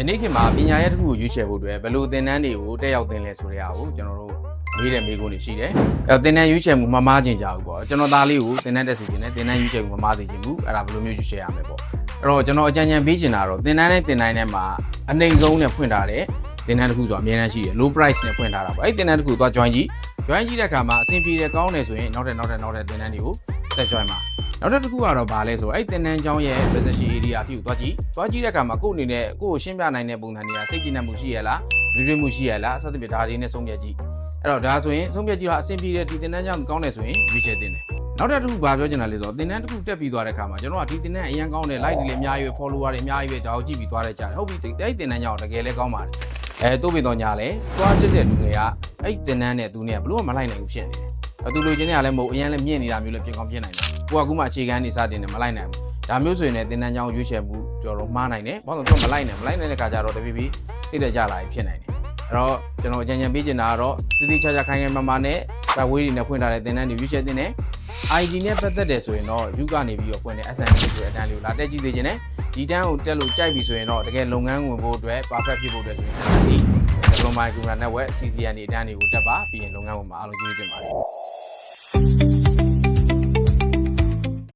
ယနေ့ခေတ်မှာပညာရေးတစ်ခုကိုရွေးချယ်ဖို့အတွက်ဘယ်လိုသင်တန်းတွေကိုတက်ရောက်သင်လဲဆိုတဲ့အရာကိုကျွန်တော်တို့မေးတဲ့မေးခွန်းတွေရှိတယ်။သင်တန်းရွေးချယ်မှုမမားခြင်းကြဘူးပေါ့။ကျွန်တော်သားလေးကိုသင်တန်းတက်စီခြင်းနဲ့သင်တန်းရွေးချယ်မှုမမားစေခြင်းဘူးအဲ့ဒါဘယ်လိုမျိုးရွေးချယ်ရမလဲပေါ့။အဲ့တော့ကျွန်တော်အကြံဉာဏ်ပေးချင်တာတော့သင်တန်းနဲ့သင်တန်းနဲ့မှာအနှိမ်ဆုံးနဲ့ဖွင့်ထားတဲ့သင်တန်းတစ်ခုဆိုအများကြီးရှိတယ် low price နဲ့ဖွင့်ထားတာပေါ့။အဲ့သင်တန်းတစ်ခုသွား join ကြည့်တဲ့အခါမှာအဆင်ပြေတယ်ကောင်းတယ်ဆိုရင်နောက်ထပ်သင်တန်းတွေကိုဆက် join ပါနောက်တစ်ခုကတော့ဗာလဲဆိုအဲ့သင်တန်းကျောင်းရဲ့ presentation area အထိကိုသွားကြည့်တဲ့အခါမှာကိုယ့်အနေနဲ့ကိုယ့်ကိုရှင်းပြနိုင်တဲ့ပုံစံတွေကစိတ်ကြည်နက်မှုရှိရလားလူတွေမှုရှိရလားစသဖြင့်ဒါတွေနဲ့ဆုံးဖြတ်ကြည့်အဲ့တော့ဒါဆိုရင်ဆုံးဖြတ်ကြည့်တော့အဆင်ပြေတဲ့ဒီသင်တန်းကျောင်းကောင်းတယ်ဆိုရင်ရွေးချယ်သင့်တယ်နောက်တစ်ခုဗာပြောချင်တာလေဆိုတော့သင်တန်းတစ်ခုတက်ပြီးသွားတဲ့အခါမှာကျွန်တော်ကဒီသင်တန်းအရင်ကောင်းတယ် like တွေလည်းအများကြီးပဲ follower တွေအများကြီးပဲဒါကိုကြည့်ပြီးသွားတဲ့ကြားဟုတ်ပြီအဲ့သင်တန်းကျောင်းတကယ်လည်းကောင်းပါတယ်တိုးပြီးတော့ညာလဲသွားတက်တဲ့လူငယ်ကအဲ့သင်တန်းနဲ့သူနဲ့ဘလို့မလိုက်နိုင်ဘူးဖြစ်နေတယ်သူလိုချင်တဲ့ကလည်းမဟုတ်အရင်လည်းမြင့်နေတာမျိုးလည်းပြင်ကောင်းပြင်နိုင်တယ်ကိုကအခုမှအခြေခံနေစတင်နေမလိုက်နိုင်ဘူးဒါမျိုးဆိုရင်လည်းသင်တန်းကျောင်းရွေးချယ်မှုတော်တော်မှားနိုင်တယ်ဘာလို့လဲဆိုတော့မလိုက်နိုင်တဲ့ခါကျတော့တဖြည်းဖြည်းစိတ်တက်ကြလာဖြစ်နိုင်တယ်အဲ့တော့ကျွန်တော်အကြံဉာဏ်ပေးချင်တာကတော့သတိချခိုင်ခိုင်မာမာနဲ့ပတ်ဝေးတွေနဲ့ဖွင့်ထားတဲ့သင်တန်းတွေရွေးချယ်သင့်တယ် ID နဲ့ပတ်သက်တယ်ဆိုရင်တော့ယူကနေပြီးတော့ဖွင့်တဲ့ SNP ဆိုတဲ့အတန်းလေးကိုလာတက်ကြည့်သေးခြင်းနဲ့ဒီတန်းကိုတက်လို့ကြိုက်ပြီဆိုရင်တော့တကယ်လုပ်ငန်းဝင်ဖို့အတွက် perfect ဖြစ်ဖို့အတွက်ဆိုရင် SNP Diploma Computer Network CCN အတန်းတွေကိုတက်ပါပြီးရင်လုပ်ငန်းဝင်မှာအားလုံးကျေးဇူးတင်ပါတယ်